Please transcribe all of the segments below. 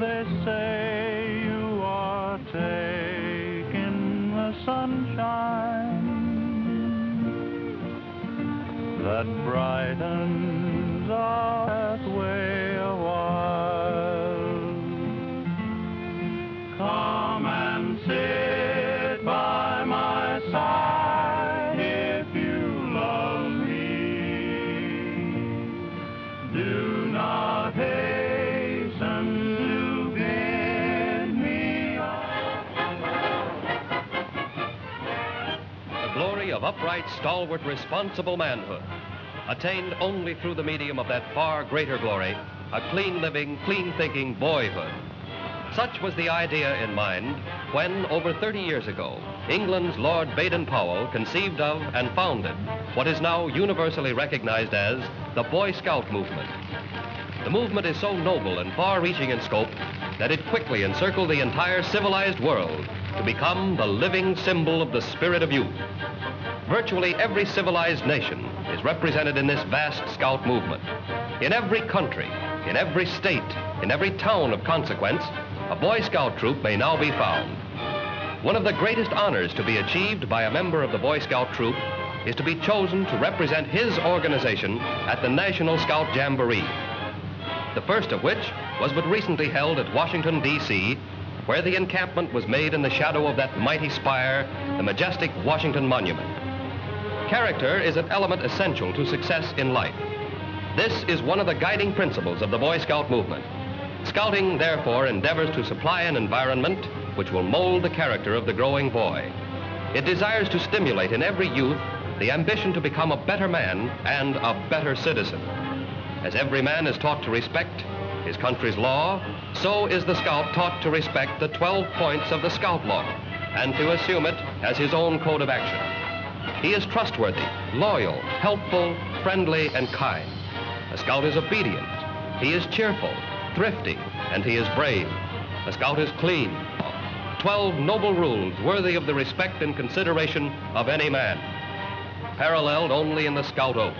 they say you are taking the sunshine that brightens our pathway a while. Come and sit by my side if you love me. Do not hasten to bid me The glory of upright, stalwart, responsible manhood, attained only through the medium of that far greater glory, a clean living, clean thinking boyhood. Such was the idea in mind when, over 30 years ago, England's Lord Baden-Powell conceived of and founded what is now universally recognized as the Boy Scout movement. The movement is so noble and far-reaching in scope that it quickly encircled the entire civilized world to become the living symbol of the spirit of youth. Virtually every civilized nation is represented in this vast scout movement. In every country, in every state, in every town of consequence, a Boy Scout troop may now be found. One of the greatest honors to be achieved by a member of the Boy Scout troop is to be chosen to represent his organization at the National Scout Jamboree. The first of which was but recently held at Washington, D.C., where the encampment was made in the shadow of that mighty spire, the majestic Washington Monument. Character is an element essential to success in life. This is one of the guiding principles of the Boy Scout movement. Scouting, therefore, endeavors to supply an environment which will mold the character of the growing boy. It desires to stimulate in every youth the ambition to become a better man and a better citizen. As every man is taught to respect his country's law, so is the scout taught to respect the 12 points of the scout law and to assume it as his own code of action. He is trustworthy, loyal, helpful, friendly, and kind. A scout is obedient. He is cheerful, thrifty, and he is brave. A scout is clean. 12 noble rules worthy of the respect and consideration of any man, paralleled only in the scout oath.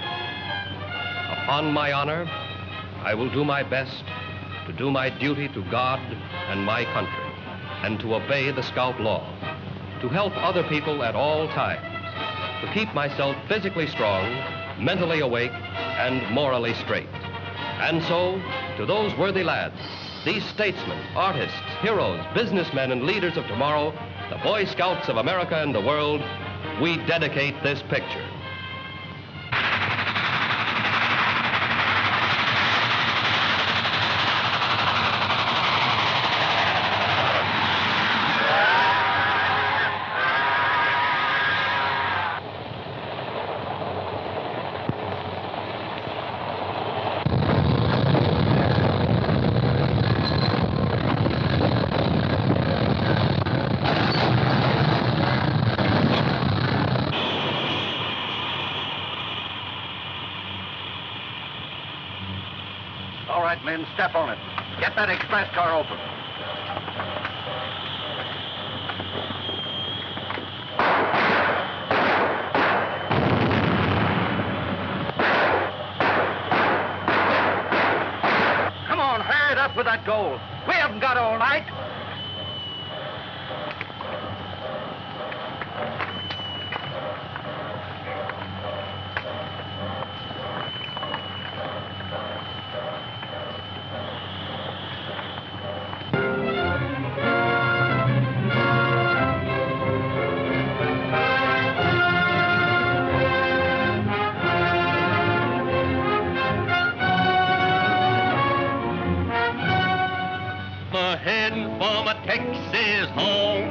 Upon my honor, I will do my best to do my duty to God and my country, and to obey the scout law, to help other people at all times, to keep myself physically strong, mentally awake, and morally straight. And so, to those worthy lads, these statesmen, artists, heroes, businessmen, and leaders of tomorrow, the Boy Scouts of America and the world, we dedicate this picture. All right, men, step on it. Get that express car open. Come on, hurry it up with that gold. We haven't got all night. Heading for my Texas home,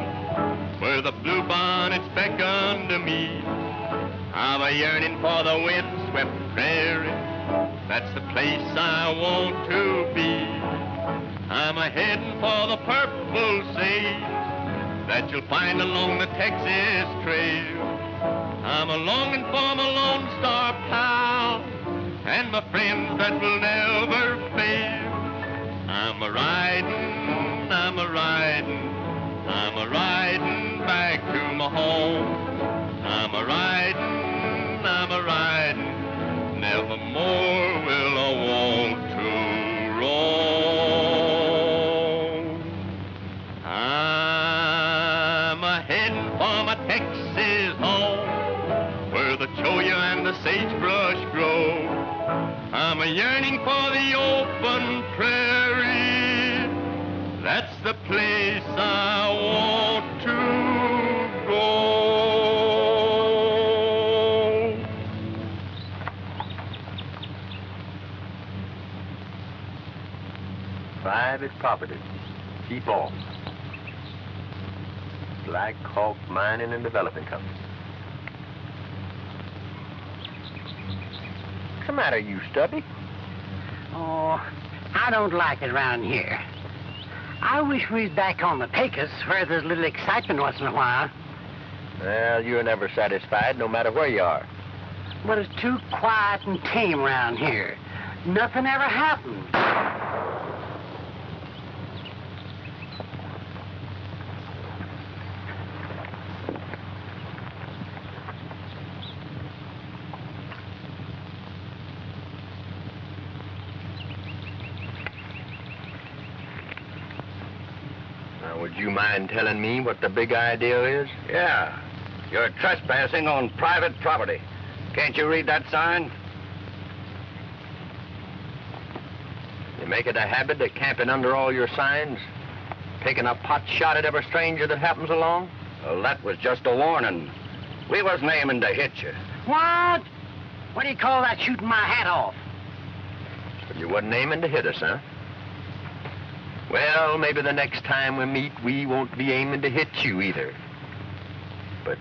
where the bluebonnets beckon to me. I'm a yearning for the windswept prairie. That's the place I want to be. I'm a heading for the purple sage that you'll find along the Texas Trail. I'm a longing for my Lone Star pal and my friends that will never fail. I'm a riding back to my home. I'm a riding, never more will I want to roam. That's the place I want to go. Private property. Keep off. Black Hawk Mining and Development Company. What's the matter, you Stubby? Oh, I don't like it around here. I wish we was back on the Pecos where there's a little excitement once in a while. Well, you're never satisfied, no matter where you are. But it's too quiet and tame around here. Nothing ever happens. Would you mind telling me what the big idea is? Yeah. You're trespassing on private property. Can't you read that sign? You make it a habit of camping under all your signs? Taking a pot shot at every stranger that happens along? Well, that was just a warning. We wasn't aiming to hit you. What? What do you call that, shooting my hat off? But you wasn't aiming to hit us, huh? Well, maybe the next time we meet, we won't be aiming to hit you either. But,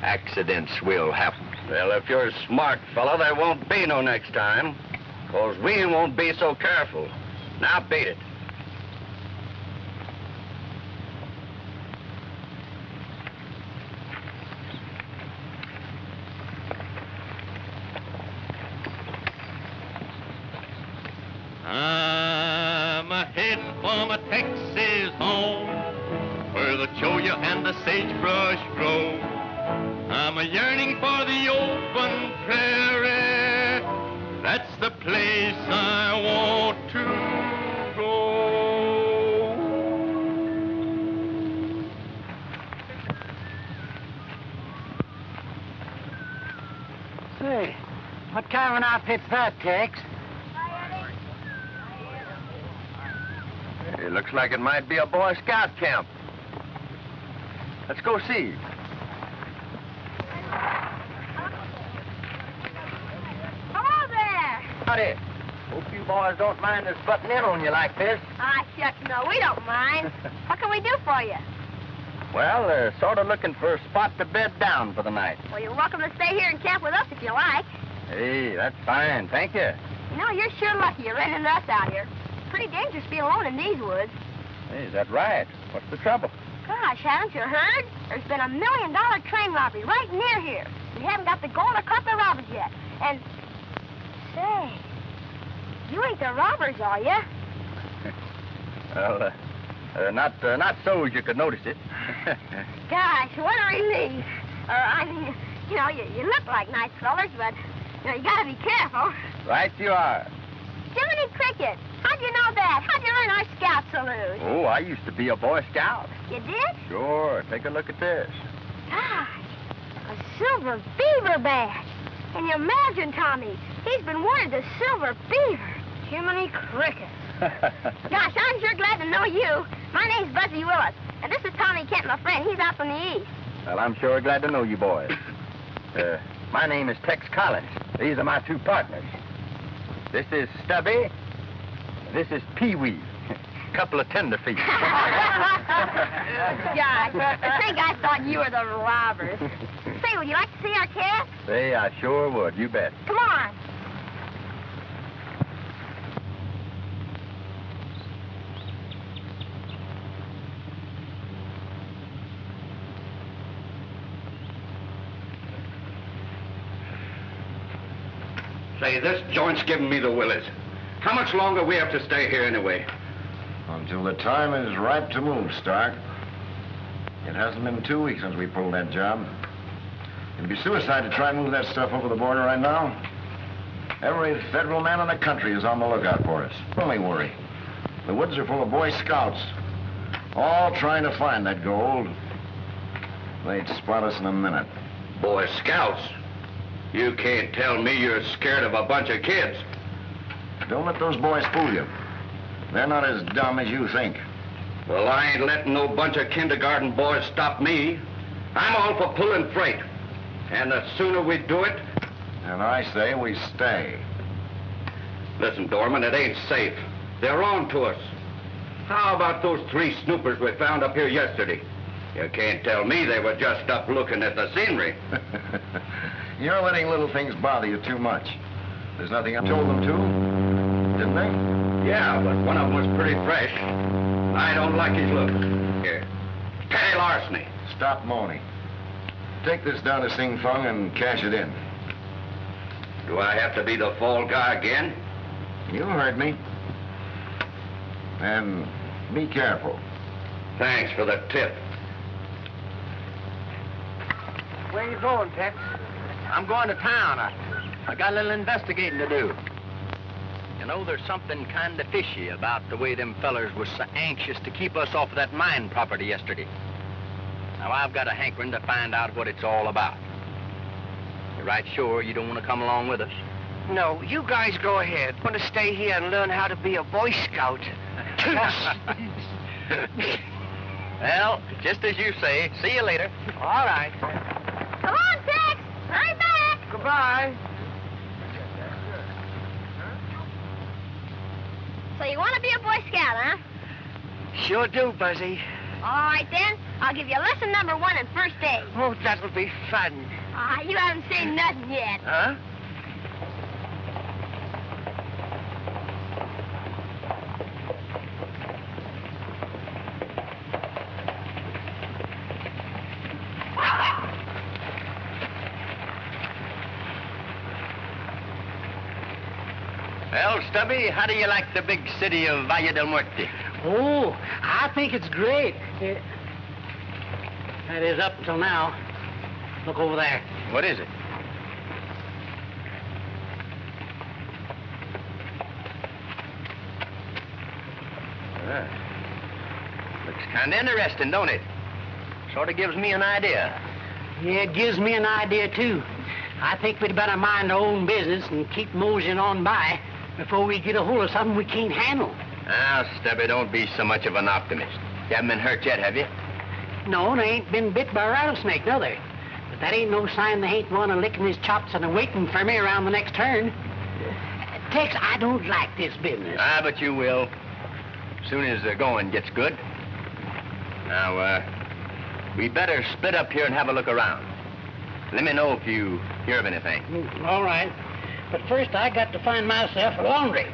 accidents will happen. Well, if you're a smart fellow, there won't be no next time. 'Cause we won't be so careful. Now beat it. I'm ahead for my Texas home, where the cholla and the sagebrush grow. I'm a yearning for the open prairie. That's the place I want to go. Say, what kind of an outfit's that, Tex? It looks like it might be a Boy Scout camp. Let's go see. Hello there. Howdy. Hope you boys don't mind us butting in on you like this. Ah, shucks, no, we don't mind. What can we do for you? Well, sort of looking for a spot to bed down for the night. Well, you're welcome to stay here and camp with us if you like. Hey, that's fine. Thank you. You know, you're sure lucky you're running into us out here. Pretty dangerous being alone in these woods. Hey, is that right? What's the trouble? Gosh, haven't you heard? There's been $1 million train robbery right near here. We haven't got the gold or caught the robbers yet. And, say, you ain't the robbers, are you? Well, not so as you could notice it. Gosh, what a relief. I mean, you know, you look like nice fellers, but, you know, you gotta be careful. Right you are. Jiminy Cricket, how'd you know that? How'd you learn our scout salute? Oh, I used to be a Boy Scout. You did? Sure. Take a look at this. Gosh, a silver beaver badge. Can you imagine, Tommy? He's been wanted the silver beaver. Jiminy Cricket. Gosh, I'm sure glad to know you. My name's Buzzy Willis, and this is Tommy Kent, my friend. He's out from the east. Well, I'm sure glad to know you boys. My name is Tex Collins. These are my two partners. This is Stubby. This is Pee-wee. Couple of tenderfeet. Gosh, I think I thought you were the robbers. Say, would you like to see our camp? Say, I sure would. You bet. Come on. Say, this joint's giving me the willies. How much longer we have to stay here anyway? Until the time is ripe to move, Stark. It hasn't been 2 weeks since we pulled that job. It'd be suicide to try and move that stuff over the border right now. Every federal man in the country is on the lookout for us. Only worry. The woods are full of Boy Scouts, all trying to find that gold. They'd spot us in a minute. Boy Scouts? You can't tell me you're scared of a bunch of kids. Don't let those boys fool you. They're not as dumb as you think. Well, I ain't letting no bunch of kindergarten boys stop me. I'm all for pulling freight. And the sooner we do it... And I say we stay. Listen, Dorman, it ain't safe. They're on to us. How about those 3 snoopers we found up here yesterday? You can't tell me they were just up looking at the scenery. You're letting little things bother you too much. There's nothing I told them to, didn't they? Yeah, but one of them was pretty fresh. I don't like his look. Here, petty larceny. Stop moaning. Take this down to Sing Fung and cash it in. Do I have to be the fall guy again? You heard me. And be careful. Thanks for the tip. Where you going, Tex? I'm going to town. I got a little investigating to do. You know, there's something kind of fishy about the way them fellers was so anxious to keep us off of that mine property yesterday. Now, I've got a hankering to find out what it's all about. You're right sure you don't want to come along with us? No, you guys go ahead. I'm going to stay here and learn how to be a Boy Scout. Well, just as you say. See you later. All right. Come on, Tex. Hurry back. Goodbye. So you want to be a Boy Scout, huh? Sure do, Buzzy. All right, then. I'll give you lesson number 1 in first aid. Oh, that'll be fun. You haven't seen nothing yet. Huh? Well, Stubby, how do you like the big city of Valle del Muerte? Oh, I think it's great. That is up until now. Look over there. What is it? Looks kind of interesting, don't it? Sort of gives me an idea. Yeah, it gives me an idea, too. I think we'd better mind our own business and keep moseying on by before we get a hold of something we can't handle. Now, Stubby, don't be so much of an optimist. You haven't been hurt yet, have you? No, they ain't been bit by a rattlesnake, no, they. But that ain't no sign they ain't one licking his chops and waiting for me around the next turn. Tex, I don't like this business. But you will. Soon as the going gets good. Now, we better split up here and have a look around. Let me know if you hear of anything. All right. But first, I got to find myself a laundry.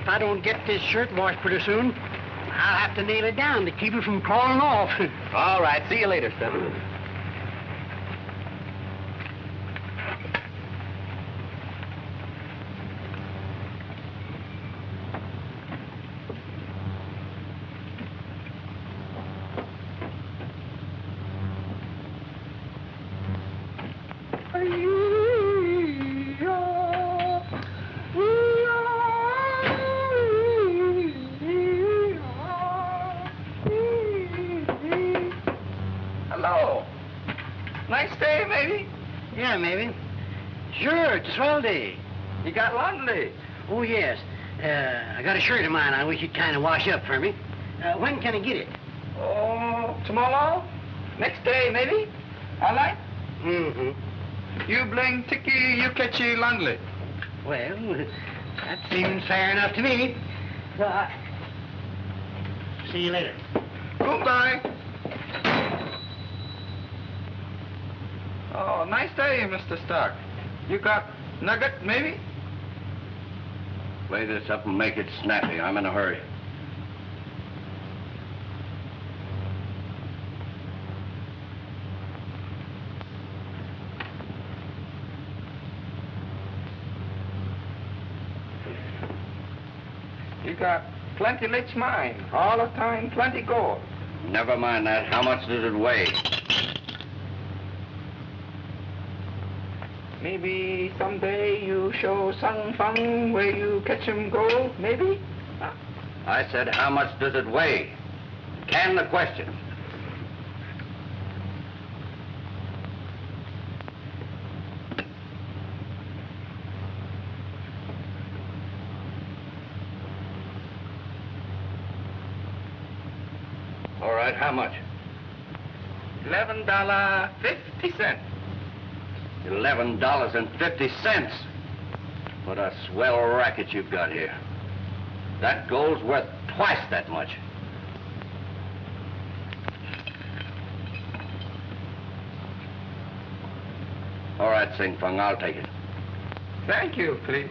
If I don't get this shirt washed pretty soon, I'll have to nail it down to keep it from crawling off. All right. See you later, Stubby. Hello. Nice day, maybe? Yeah, maybe. Sure, it's a swell day. You got laundry? Oh, yes. I got a shirt of mine I wish you'd kind of wash up for me. When can I get it? Oh, tomorrow? Next day, maybe? All right? Mm-hmm. You bring Tiki, you catchy laundry. Well, that seems fair enough to me. So, see you later. Goodbye. Oh, nice day, Mr. Stark. You got nugget, maybe? Play this up and make it snappy. I'm in a hurry. You got plenty rich mine. All the time, plenty gold. Never mind that. How much does it weigh? Maybe someday you show some fun where you catch 'em gold, maybe? I said, how much does it weigh? Can the question. All right, how much? $11.50. $11.50. What a swell racket you've got here. That gold's worth twice that much. All right, Sing Fung, I'll take it. Thank you, please.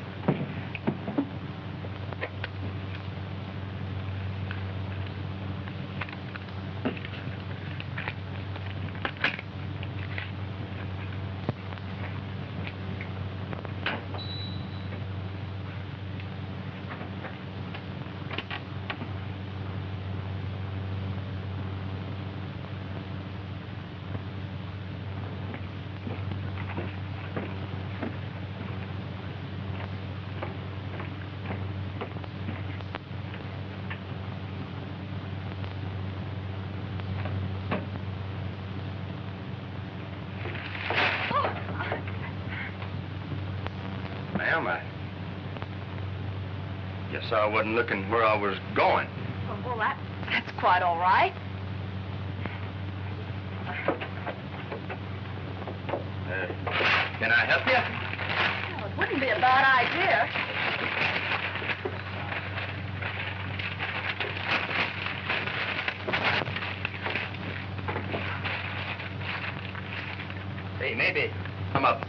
Ma'am, I guess I wasn't looking where I was going. Well, that's quite all right. Can I help you? Well, it wouldn't be a bad idea. Hey, maybe come up.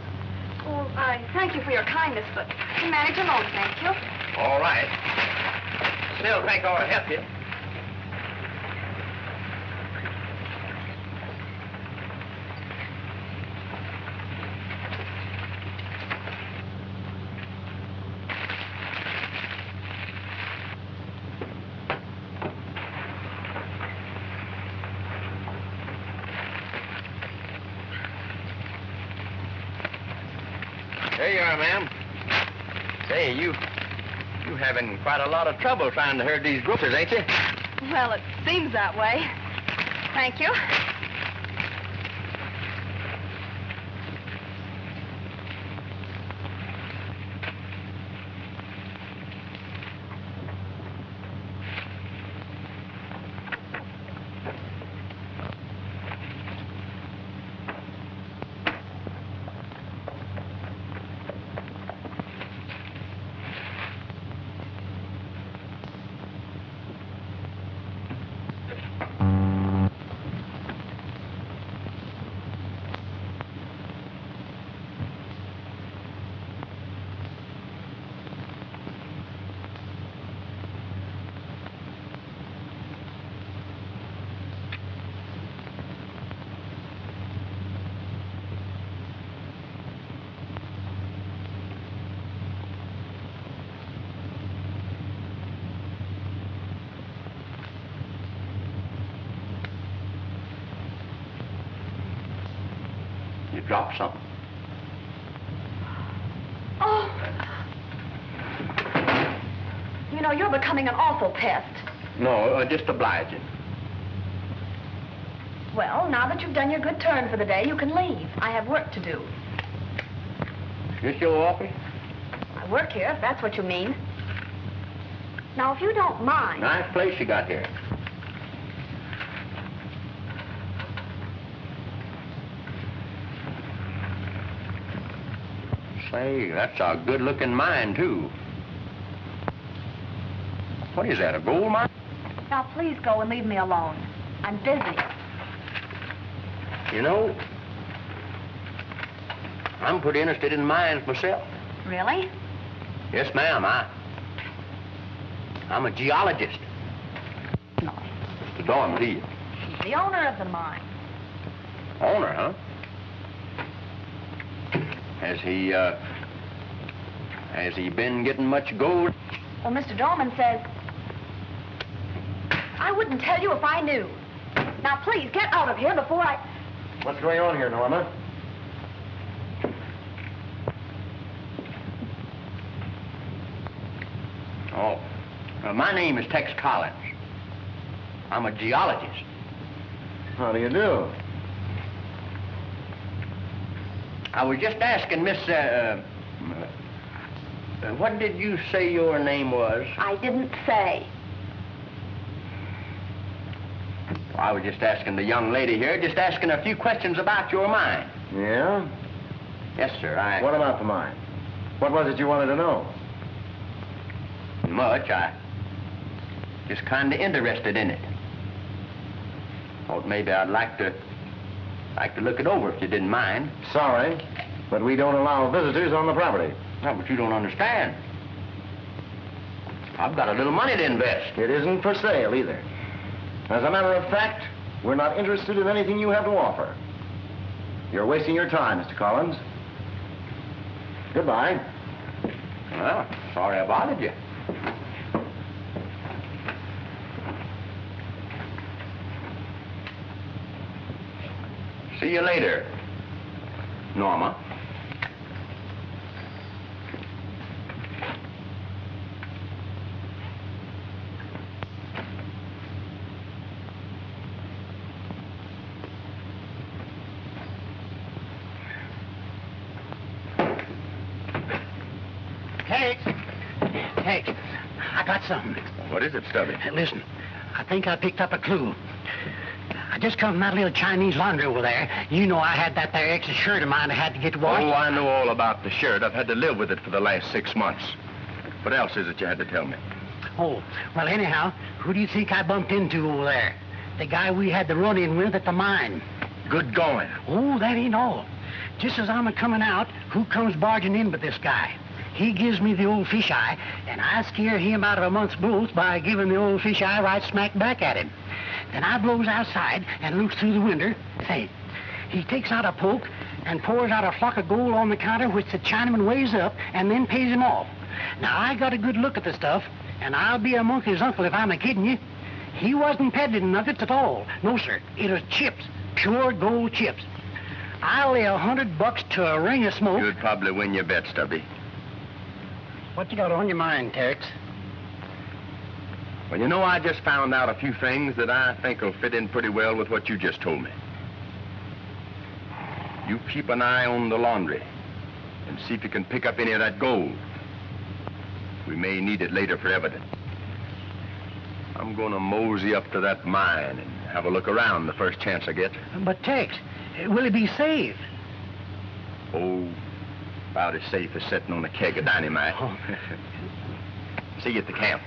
Well, I thank you for your kindness, but I can manage alone, thank you. All right. Still think I ought to help you. There you are, ma'am. Say, you having quite a lot of trouble trying to herd these groupers, ain't you? Well, it seems that way. Thank you. You dropped something. Oh. You know, you're becoming an awful pest. No, just obliging. Well, now that you've done your good turn for the day, you can leave. I have work to do. This your office? I work here, if that's what you mean. Now, if you don't mind... Nice place you got here. Say, that's a good-looking mine, too. What is that, a gold mine? Now, please go and leave me alone. I'm busy. You know, I'm pretty interested in mines myself. Really? Yes, ma'am. I'm a geologist. No. Mr. Dorman, he is. He's the owner of the mine. Owner, huh? Has he been getting much gold? Well, Mr. Dorman says... I wouldn't tell you if I knew. Now, please, get out of here before I... What's going on here, Norma? Oh, my name is Tex Collins. I'm a geologist. How do you do? I was just asking Miss, what did you say your name was? I didn't say. Well, I was just asking the young lady here, just asking a few questions about your mine. Yeah? Yes, sir, What about the mine? What was it you wanted to know? Much. I just kind of interested in it. Thought maybe I'd like to look it over if you didn't mind. Sorry, but we don't allow visitors on the property. No, but you don't understand. I've got a little money to invest. It isn't for sale either. As a matter of fact, we're not interested in anything you have to offer. You're wasting your time, Mr. Collins. Goodbye. Well, sorry I bothered you. See you later, Norma. Tex, I got something. What is it, Stubby? Listen, I think I picked up a clue. I just come from that little Chinese laundry over there. You know I had that there extra shirt of mine I had to get washed. Oh, I know all about the shirt. I've had to live with it for the last 6 months. What else is it you had to tell me? Oh, well, anyhow, who do you think I bumped into over there? The guy we had the run-in with at the mine. Good going. Oh, that ain't all. Just as I'm a-coming out, who comes barging in but this guy? He gives me the old fisheye, and I scare him out of a month's booth by giving the old fisheye right smack back at him. Then I blows outside and looks through the window. Say, he takes out a poke and pours out a flock of gold on the counter, which the Chinaman weighs up and then pays him off. Now, I got a good look at the stuff, and I'll be a monkey's uncle if I'm a-kidding you. He wasn't peddling nuggets at all. No, sir. It was chips, pure gold chips. I'll lay $100 to a ring of smoke. You'd probably win your bet, Stubby. What you got on your mind, Tex? Well, you know, I just found out a few things that I think will fit in pretty well with what you just told me. You keep an eye on the laundry and see if you can pick up any of that gold. We may need it later for evidence. I'm going to mosey up to that mine and have a look around the first chance I get. But, Tex, will it be safe? Oh, about as safe as sitting on a keg of dynamite. Oh. See you at the camp.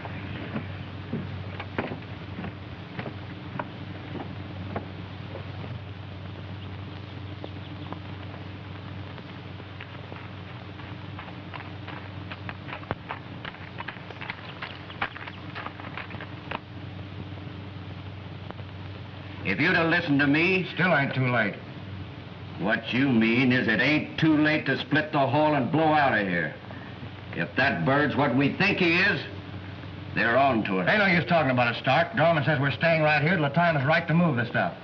If you'd have listened to me, Still ain't too late. what you mean is it ain't too late to split the haul and blow out of here. If that bird's what we think he is, they're on to it. Ain't no use talking about it, Stark. Dorman says we're staying right here till the time is right to move the stuff.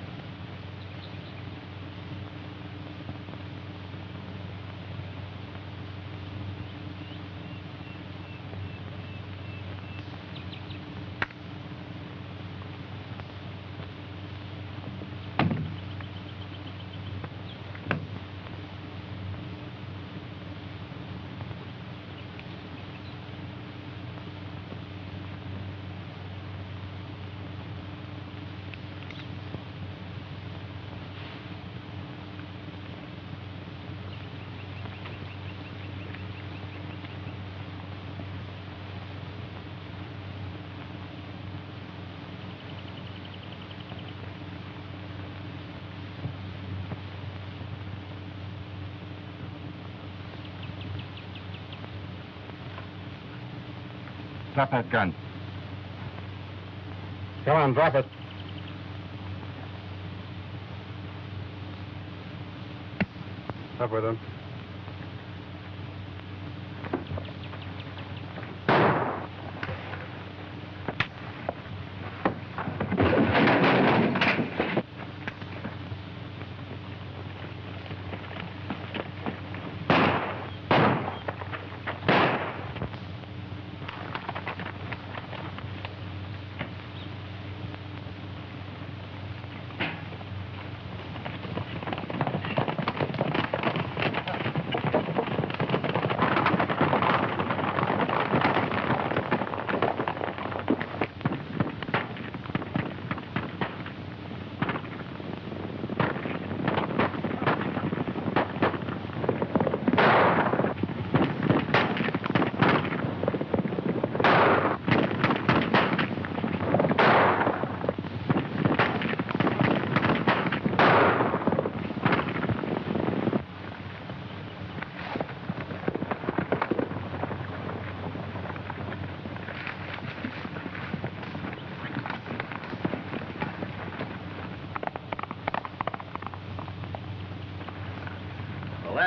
Drop that gun. Come on, drop it. Up with him.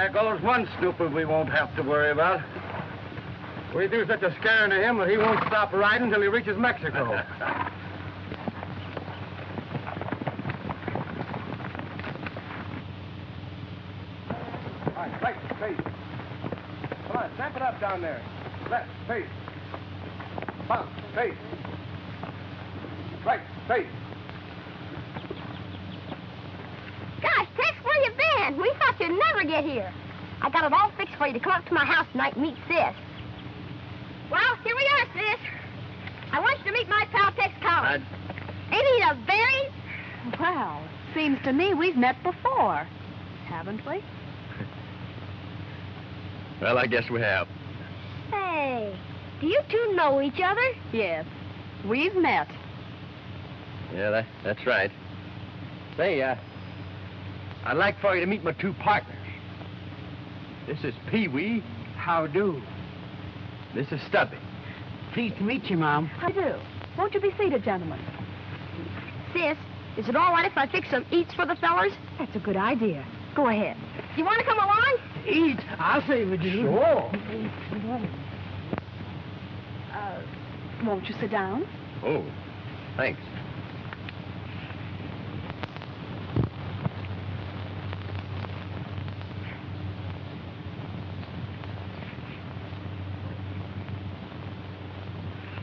There goes one snooper we won't have to worry about. We do such a scaring to him that he won't stop riding until he reaches Mexico. All right, right, face. Come on, snap it up down there. Left, face. Bounce, face. Right, face. Gosh, Tex, where you been? We thought you'd never get here. I got it all fixed for you to come up to my house tonight and meet Sis. Well, here we are, Sis. I want you to meet my pal, Tex Collins. Ain't he a berry? Well, seems to me we've met before, haven't we? Well, I guess we have. Hey, do you two know each other? Yes, we've met. Yeah, that's right. Say, I'd like for you to meet my two partners. This is Pee-wee. How do? This is Stubby. Pleased to meet you, Mom. How do? Won't you be seated, gentlemen? Sis, is it all right if I fix some eats for the fellers? That's a good idea. Go ahead. You want to come along? Eat. I'll say we do. Sure. Won't you sit down? Oh, thanks.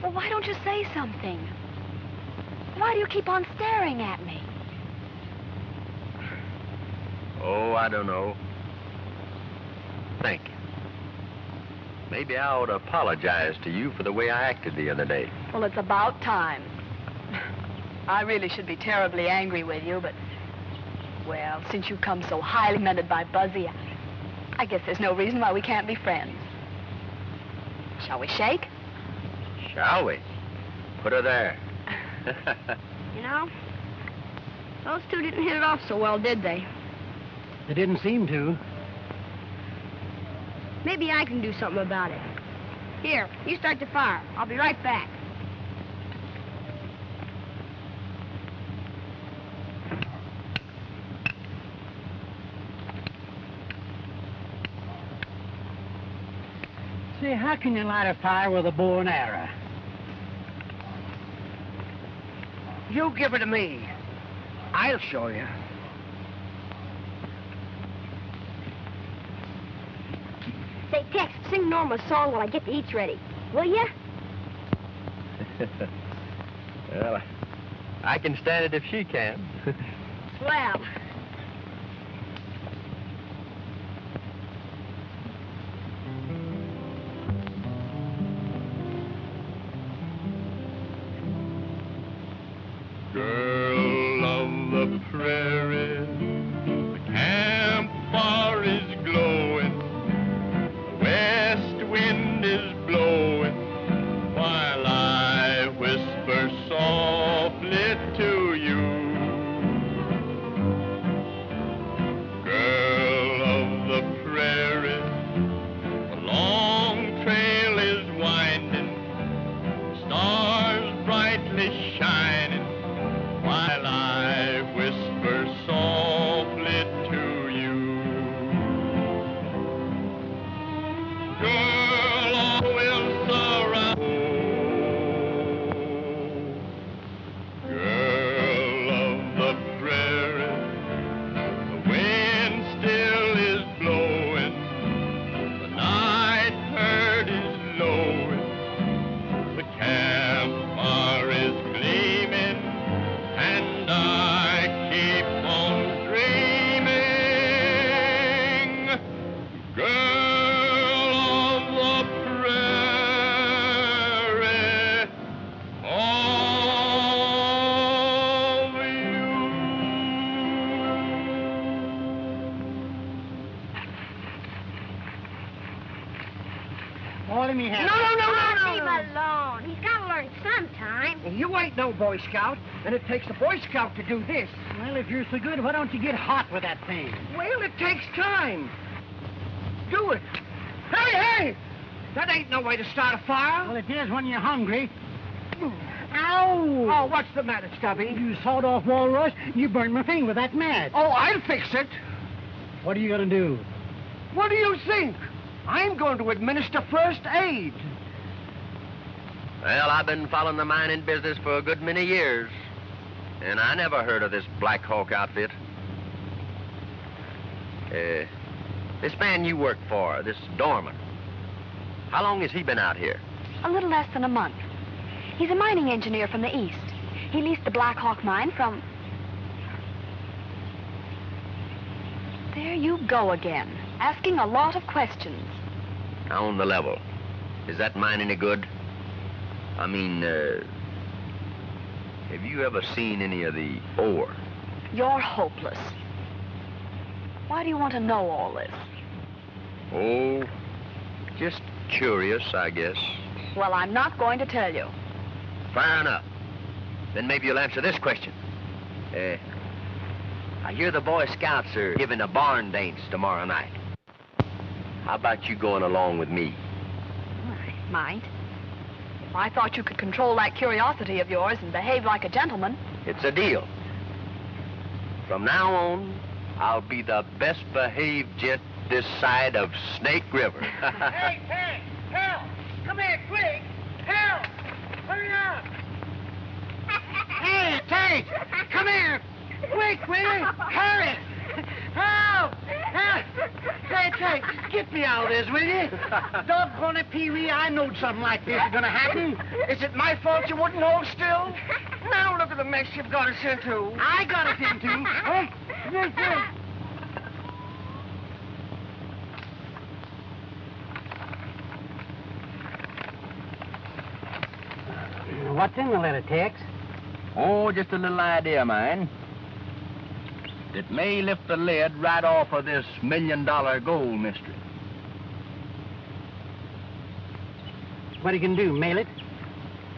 Well, why don't you say something? Why do you keep on staring at me? Oh, I don't know. Thank you. Maybe I ought to apologize to you for the way I acted the other day. Well, it's about time. I really should be terribly angry with you, but, well, since you've come so highly commended by Buzzy, I guess there's no reason why we can't be friends. Shall we shake? Shall we? Put her there. You know, those two didn't hit it off so well, did they? They didn't seem to. Maybe I can do something about it. Here, you start the fire. I'll be right back. Say, how can you light a fire with a bow and arrow? You give it to me. I'll show you. Say, Tex, sing Norma's song while I get the eats ready. Will ya? Well, I can stand it if she can. Swell. Girl of the prairie, the campfire is glowing, the west wind is blowing, while I whisper softly to you. Girl of the prairie, the long trail is winding, stars brightly shining, while I whisper softly to you. Girl, all will surround. Girl of the prairie, the wind still is blowing, the night bird is lowing, the campfire is gleaming, and I keep on dreaming. Girl of the prairie, of you. Oh, let me have it. Leave him alone. He's got to learn sometime. You ain't no Boy Scout, and it takes a Boy Scout to do this. Well, if you're so good, why don't you get hot with that thing? Well, it takes time. Do it. Hey! That ain't no way to start a fire. Well, it is when you're hungry. Ow! Oh, what's the matter, Stubby? You sawed off walrus, you burned my finger with that match. Oh, I'll fix it. What are you going to do? What do you think? I'm going to administer first aid. Well, I've been following the mining business for a good many years, and I never heard of this Black Hawk outfit. This man you work for, this Dorman, how long has he been out here? A little less than a month. He's a mining engineer from the east. He leased the Black Hawk mine from... There you go again, asking a lot of questions. Now, on the level, is that mine any good? I mean, have you ever seen any of the ore? You're hopeless. Why do you want to know all this? Oh, just curious, I guess. Well, I'm not going to tell you. Fair enough. Then maybe you'll answer this question. I hear the Boy Scouts are giving a barn dance tomorrow night. How about you going along with me? I might. If I thought you could control that curiosity of yours and behave like a gentleman. It's a deal. From now on, I'll be the best behaved gent this side of Snake River. Hey, Tex! Help! Come here, quick! Help! Hurry up! Hey, Tex! Come here! Quick, will you? Hurry! Help! Help! Hey, Tex, get me out of this, will you? Doggone it, Pee-wee, I knowed something like this was gonna happen. Is it my fault you wouldn't hold still? Now look at the mess you've got us into. I got us into? Huh? Yes, yes. What's in the letter, Tex? Oh, just a little idea of mine. It may lift the lid right off of this $1 million gold mystery. What are you going to do, mail it?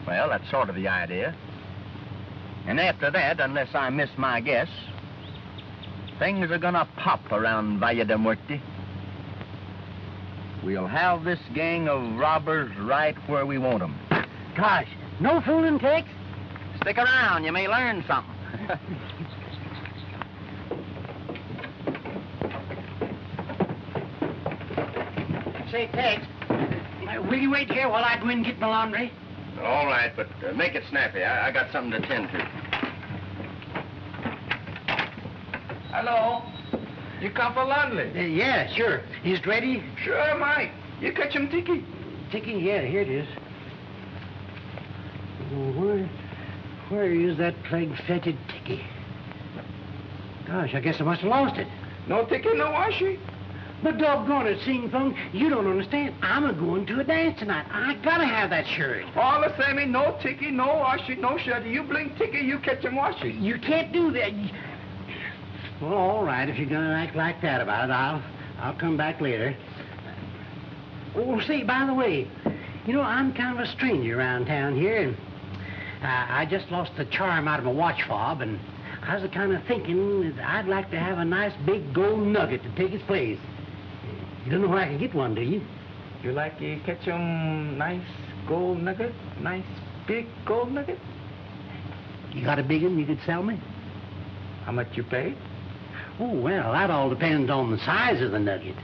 Well, that's sort of the idea. And after that, unless I miss my guess, things are gonna pop around Valle de Muerte. We'll have this gang of robbers right where we want them. Gosh, no fooling, Tex. Stick around, you may learn something. Say, Tex, will you wait here while I go in and get my laundry? All right, but make it snappy. I got something to attend to. Hello. You come for laundry? Yeah, sure. Is it ready? Sure, Mike. You catch him, Tiki. Tiki, yeah, here it is. Where is that plague-fetid Tiki? Gosh, I guess I must have lost it. No Tiki, no washi. But doggone it, Sing Fung, you don't understand. I'm a-going to a dance tonight. I gotta have that shirt. All the same, no Tiki, no washi, no shirt. You blink Tiki, you catch him washi. You can't do that. Well, all right, if you're gonna act like that about it, I'll come back later. Oh, say, by the way, you know, I'm kind of a stranger around town here, and I just lost the charm out of my watch fob, and I was kind of thinking that I'd like to have a nice big gold nugget to take its place. You don't know where I can get one, do you? You like to catch him nice gold nugget? Nice big gold nugget? You got a big one you could sell me? How much you pay? Oh, well, that all depends on the size of the nugget.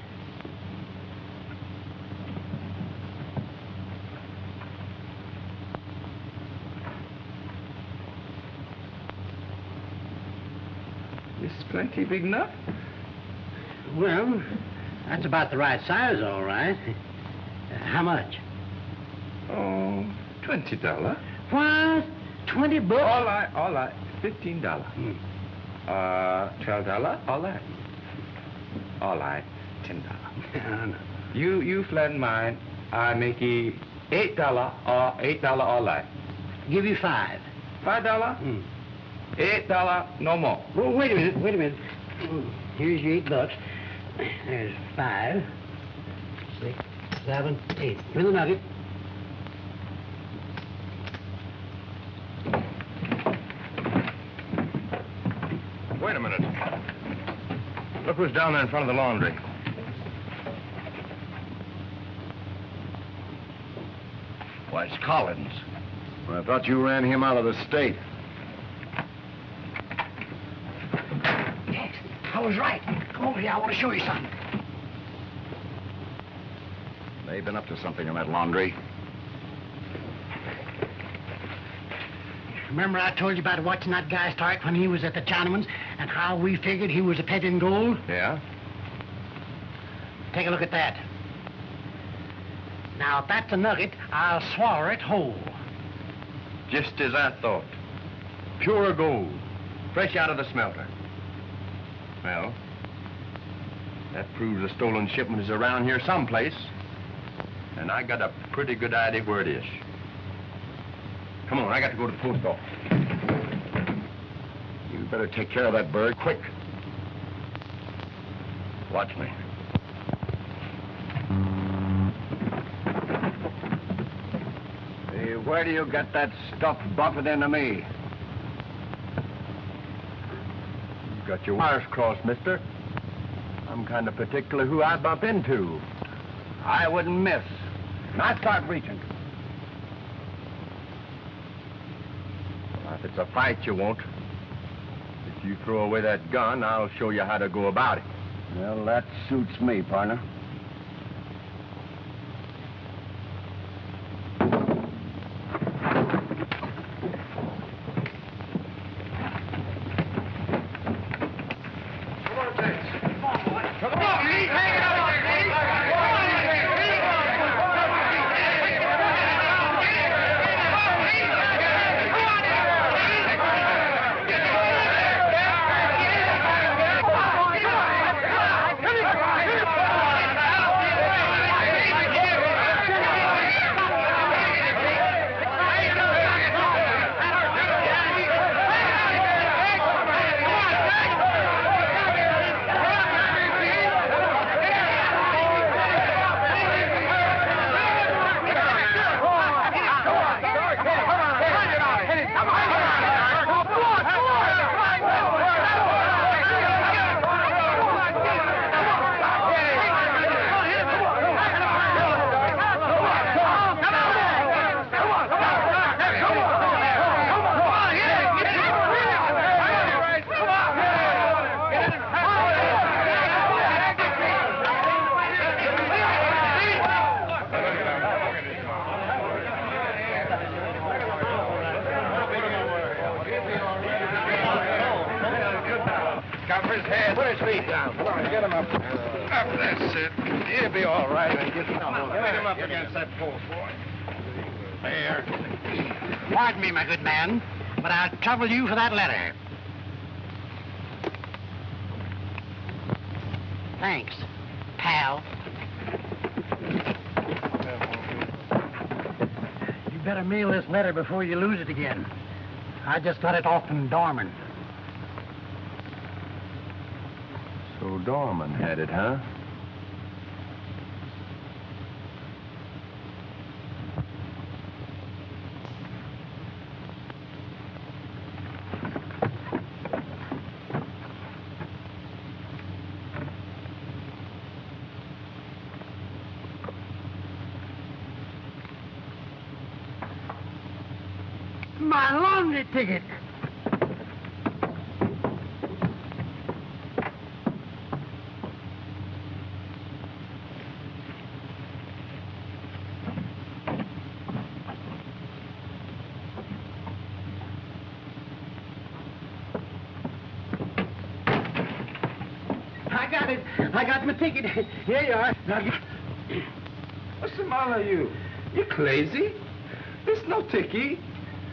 This is plenty big enough. Well, that's about the right size, all right. How much? Oh, $20. What? $20? All right. $15. $12. All right. All right. $10. You flatten mine. I make it $8 or $8 all right. Give you $5. $5? $8, no more. Well, wait a minute. Here's your $8. There's 5, 6, 7, 8. Here's the nugget. Wait a minute. Look who's down there in front of the laundry. Why, it's Collins. Well, I thought you ran him out of the state. Tex, I was right. Come over here. I want to show you something. They've been up to something in that laundry. Remember I told you about watching that guy start when he was at the Chinaman's and how we figured he was a peddling gold? Yeah? Take a look at that. Now, if that's a nugget, I'll swallow it whole. Just as I thought. Pure gold. Fresh out of the smelter. Well, that proves a stolen shipment is around here someplace. And I got a pretty good idea where it is. Come on, I got to go to the post office. You better take care of that bird quick. Watch me. Hey, where do you get that stuff bumping into me? You got your wires crossed, mister. I'm kind of particular who I bump into. I wouldn't miss. Now start reaching. Well, if it's a fight you want, if you throw away that gun, I'll show you how to go about it. Well, that suits me, partner. That's it. He'll be all right. Get him up against that post, boy. There. Pardon me, my good man, but I'll trouble you for that letter. Thanks, pal. You better mail this letter before you lose it again. I just got it off from Dorman. So Dorman had it, huh? My laundry ticket. I got my ticket. Here you are. What's the matter with you? You crazy? It's no ticket.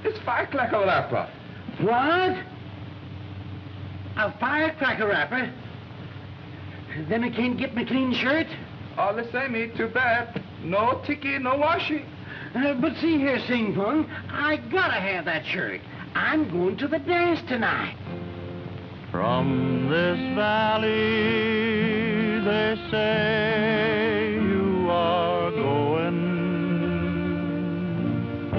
It's firecracker wrapper. What? A firecracker wrapper? Then I can't get my clean shirt? All the same, ain't too bad. No ticket, no washing. But see here, Sing Fung, I gotta have that shirt. I'm going to the dance tonight. From this valley, they say you are going.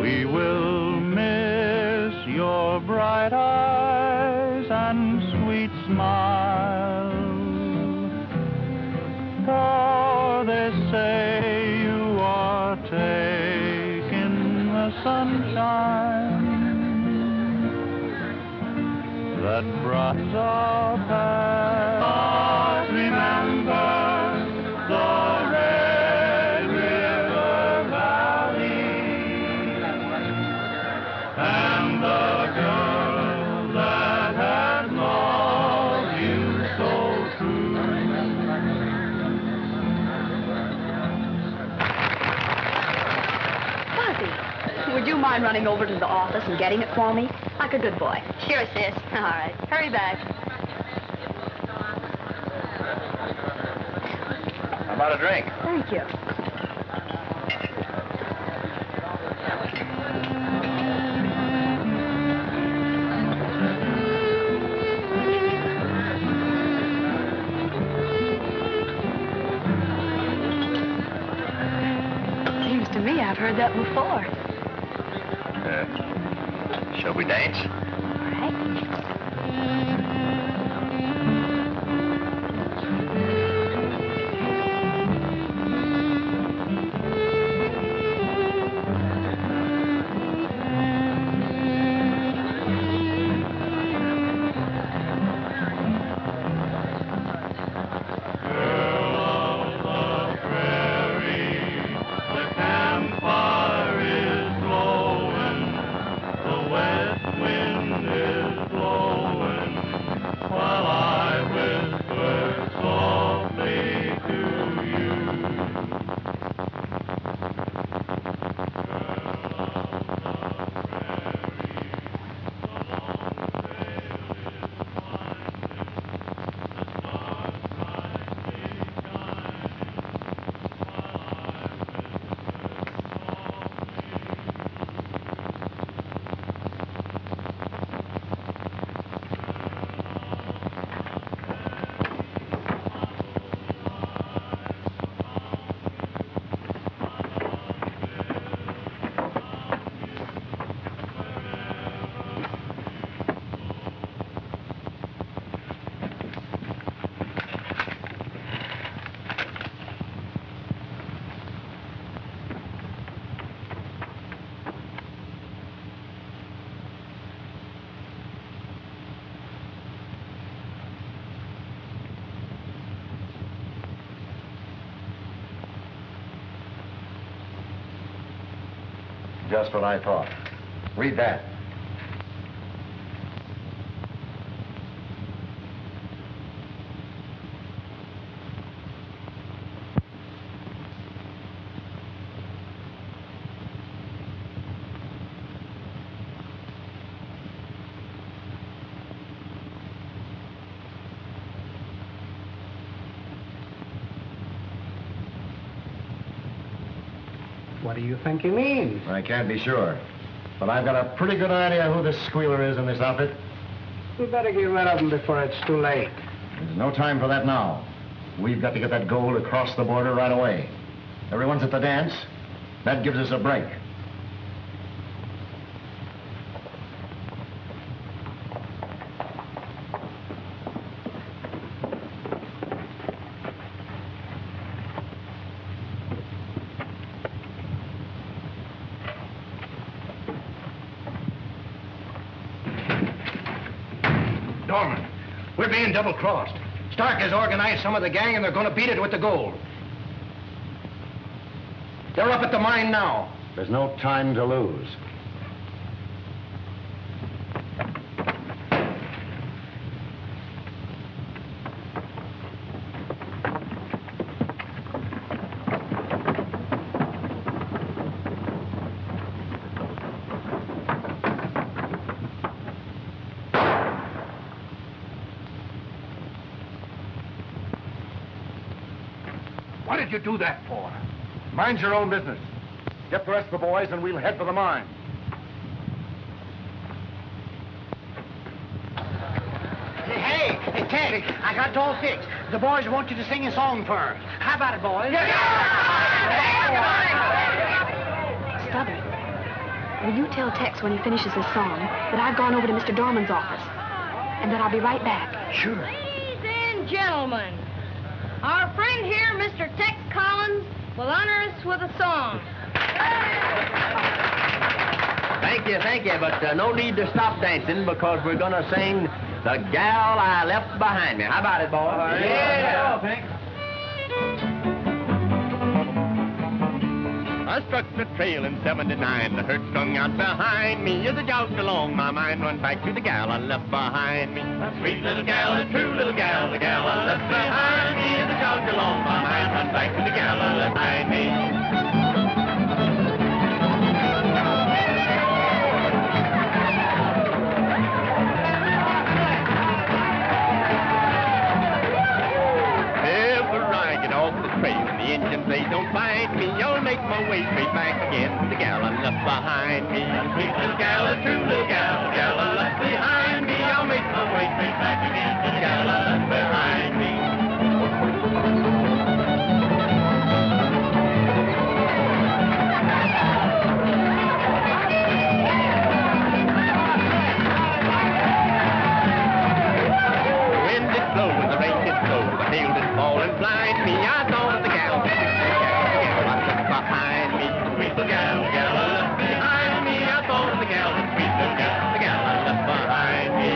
We will miss your bright eyes and sweet smile. For they say you are taking the sunshine that brightens our path. Remember the red river. girl that has loved you so true. Fuzzy, would you mind running over to the office and getting it for me? Like a good boy. Sure, sis. All right. Hurry back. How about a drink? Thank you. Seems to me I've heard that before. Shall we dance? All right. Just what I thought. Read that. What do you think he means? I can't be sure. But I've got a pretty good idea who this squealer is in this outfit. We better get rid of him before it's too late. There's no time for that now. We've got to get that gold across the border right away. Everyone's at the dance. That gives us a break. Dorman, we're being double-crossed. Stark has organized some of the gang, and they're going to beat it with the gold. They're up at the mine now. There's no time to lose. What did you do that for? Mind your own business. Get the rest of the boys, and we'll head for the mine. Hey, Ted, I got it all fixed. The boys want you to sing a song for her. How about it, boys? Stubby, will you tell Tex when he finishes his song that I've gone over to Mr. Dorman's office and that I'll be right back? Sure. Ladies and gentlemen, our friend here, Mr. Tex Collins, will honor us with a song. Thank you, but no need to stop dancing because we're going to sing The Gal I Left Behind Me. How about it, boys? Yeah. Thanks. I I struck the trail in 79. The herd strung out behind me. As I jogged along, my mind went back to the gal I left behind me. A sweet little gal, a true little gal, the gal I left behind me. As I jogged along, my mind went back to the gal I left behind me. The engines, they don't find me. I'll make my way straight back again to the gal I left behind me. A sweet little gal, a true little gal, the gal I left behind me. I'll make my way straight back again to the gal I left behind me. The wind did blow and the rain did blow, the hail did fall and blind me. I thought the gal behind me, sweet little gal, the gal I left behind me. I thought the gal, the sweet little gal, the gal I left behind me.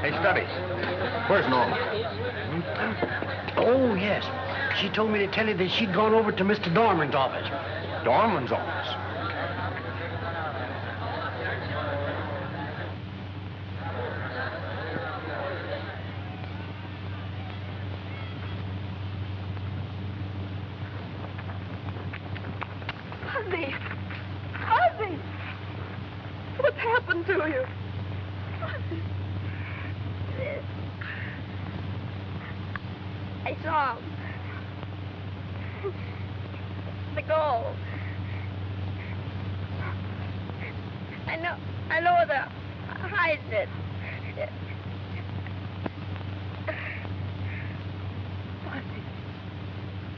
Hey, Stubby, where's Norma? Oh, yes. She told me to tell you that she'd gone over to Mr. Dorman's office. Dorman's office? Ozzy! Ozzy! What's happened to you? Ozzy! I saw him. The gold. I know they're hiding it.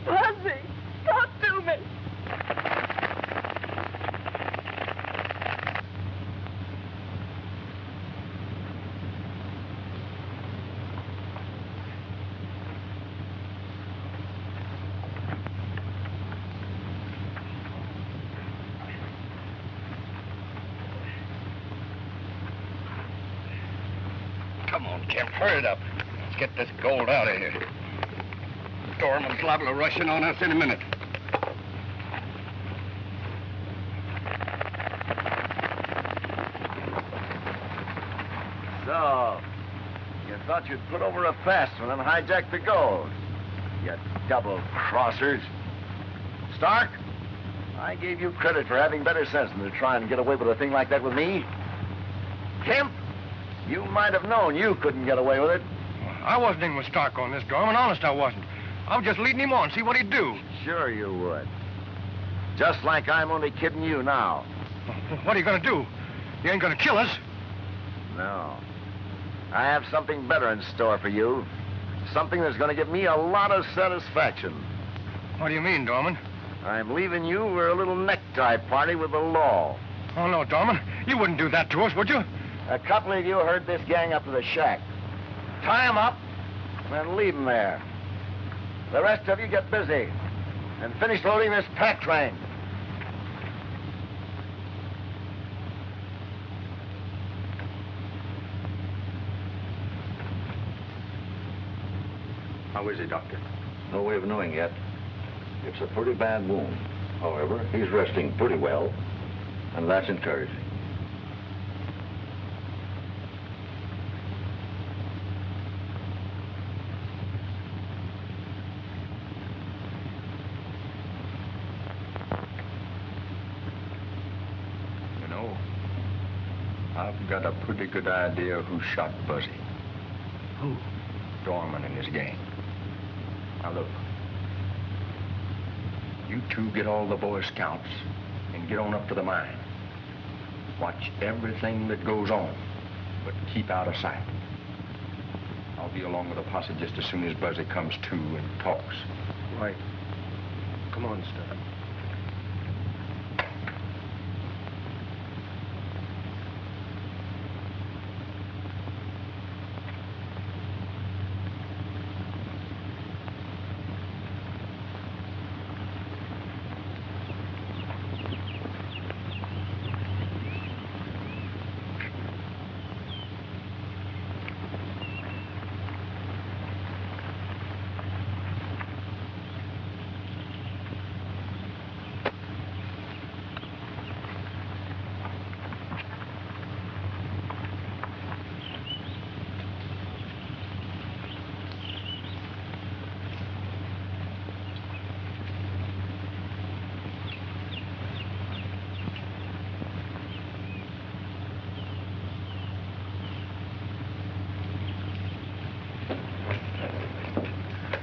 Ozzy! Talk to me! Come on, Kemp, hurry it up. Let's get this gold out of here. Dorman's liable to rush in on us any minute. So, you thought you'd put over a fast one and hijack the gold. You double-crossers. Stark, I gave you credit for having better sense than to try and get away with a thing like that with me. Kemp, you might have known you couldn't get away with it. I wasn't in with Stark on this, Dorman. Honest, I wasn't. I was just leading him on, see what he'd do. Sure you would. Just like I'm only kidding you now. What are you going to do? You ain't going to kill us. No. I have something better in store for you. Something that's going to give me a lot of satisfaction. What do you mean, Dorman? I'm leaving you for a little necktie party with the law. Oh, no, Dorman. You wouldn't do that to us, would you? A couple of you herd this gang up to the shack. Tie 'em up, and leave 'em there. The rest of you get busy, and finish loading this pack train. How is he, Doctor? No way of knowing yet. It's a pretty bad wound. However, he's resting pretty well, and that's encouraging. You know, I've got a pretty good idea who shot Buzzy. Who? Dorman and his gang. Now, look. You two get all the Boy Scouts and get on up to the mine. Watch everything that goes on. but keep out of sight. I'll be along with the posse just as soon as Buzzy comes to and talks. Right. Come on, Stubby.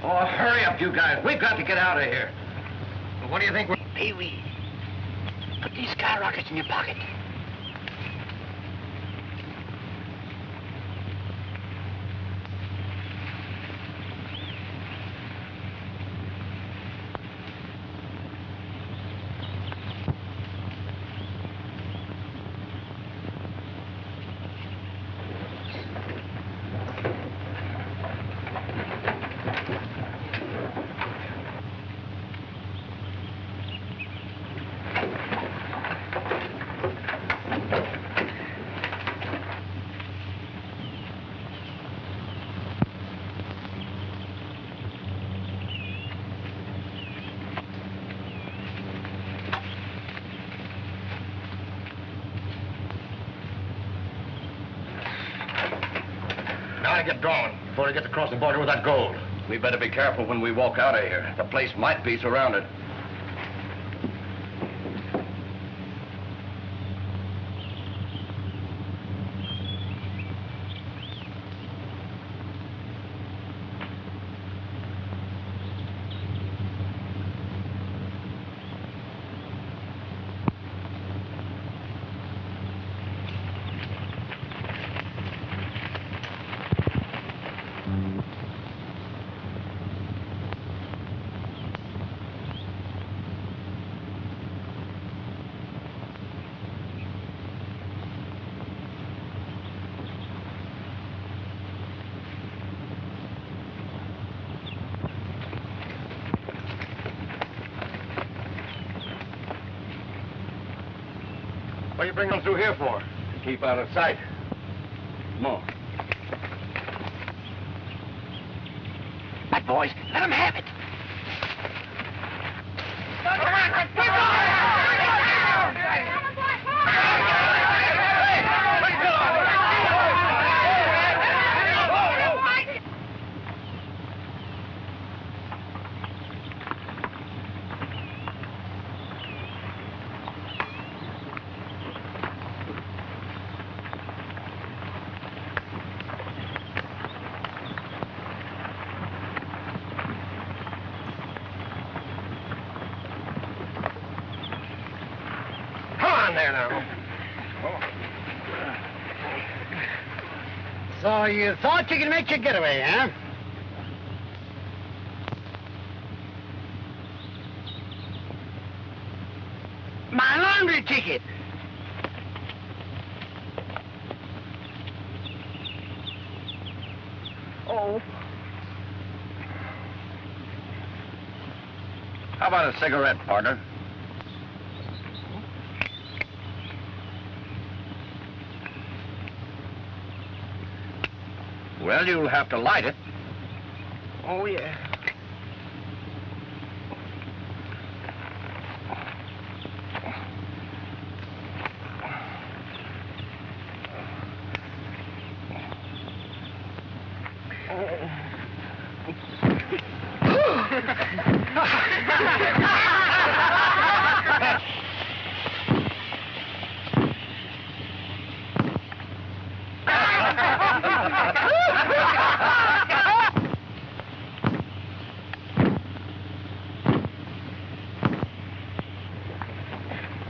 Oh, hurry up, you guys. We've got to get out of here. What do you think we're... Pee-wee, put these skyrockets in your pocket. Now I get Dorman before he gets across the border with that gold. We better be careful when we walk out of here. The place might be surrounded. What are you bringing them through here for? Keep out of sight. Come on. Right, boys, let them have it. There now. So you thought you could make your getaway, huh? My laundry ticket. Oh. How about a cigarette, partner? Well, you'll have to light it. Oh, yeah.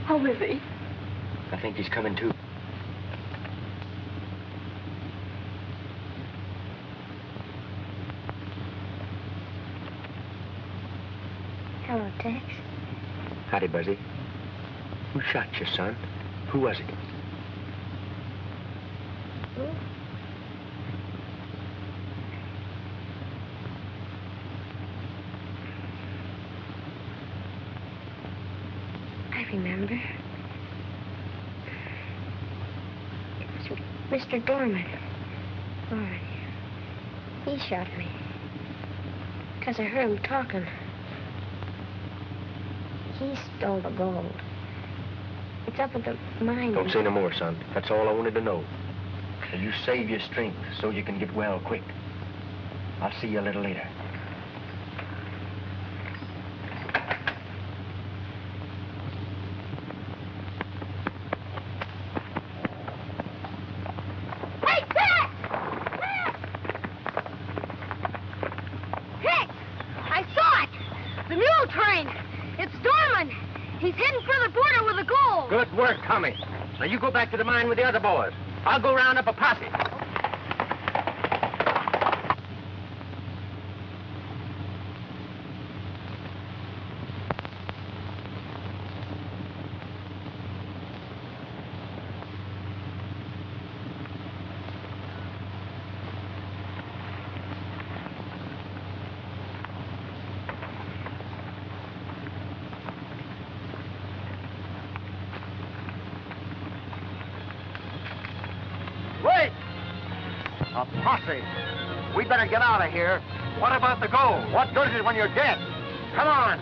How is he? I think he's coming to. Hello, Tex. Howdy, Buzzy. Who shot you, son? Who was it? Who? I remember. It was Mr. Dorman. Dorman. He shot me. Because I heard him talking. He stole the gold. It's up at the mine. Don't say no more, son. That's all I wanted to know. And you save your strength so you can get well quick. I'll see you a little later. Hey, Tex! Tex! I saw it! The mule train! It's Dorman! He's heading for the border with the gold! Good work, Tommy. Now you go back to the mine with the other boys. I'll go round up a posse. Wait! A posse. We better get out of here. What about the gold? What good is it when you're dead? Come on.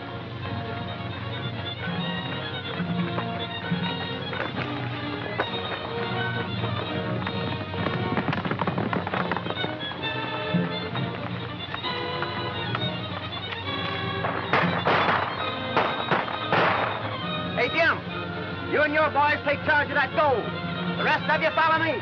Hey, Jim. You and your boys take charge of that gold. The rest of you follow me.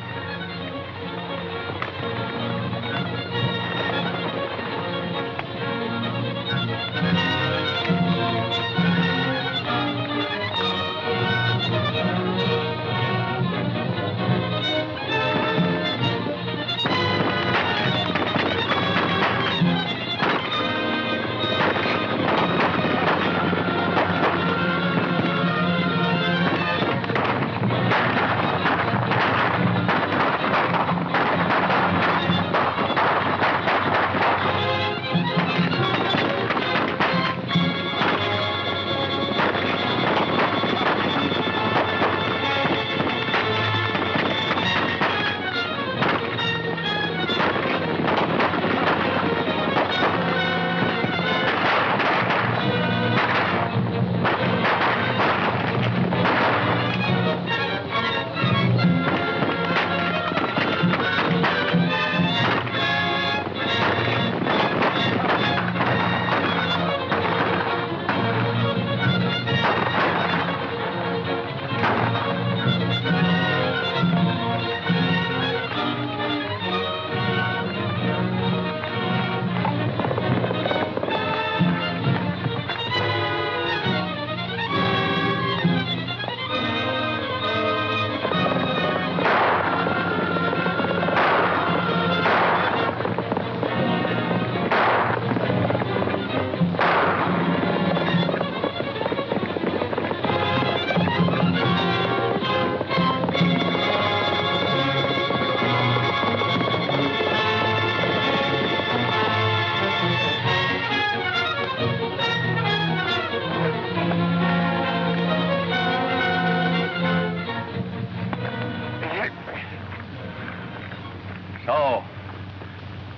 So,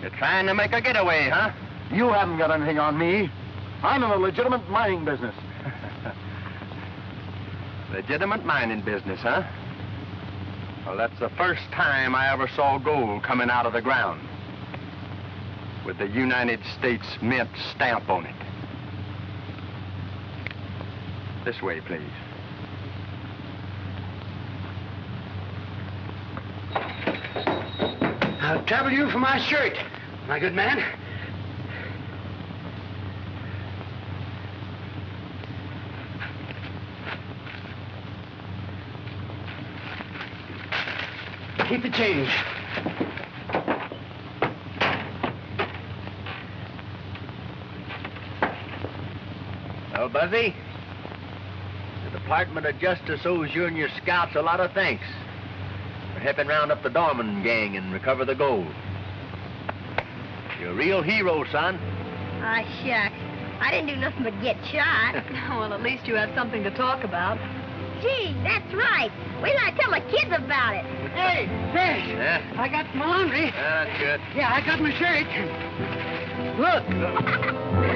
you're trying to make a getaway, huh? You haven't got anything on me. I'm in a legitimate mining business. Legitimate mining business, huh? Well, that's the first time I ever saw gold coming out of the ground with the United States Mint stamp on it. This way, please. I'll trouble you for my shirt, my good man. Keep the change. Well, Buzzy, the Department of Justice owes you and your scouts a lot of thanks for helping round up the Dorman gang and recover the gold. You're a real hero, son. Ah, shucks. I didn't do nothing but get shot. Well, at least you had something to talk about. Gee, that's right. Wait till I tell the kids about it. Hey, Yeah? I got my laundry. That's good. Yeah, I got my shirt. Look.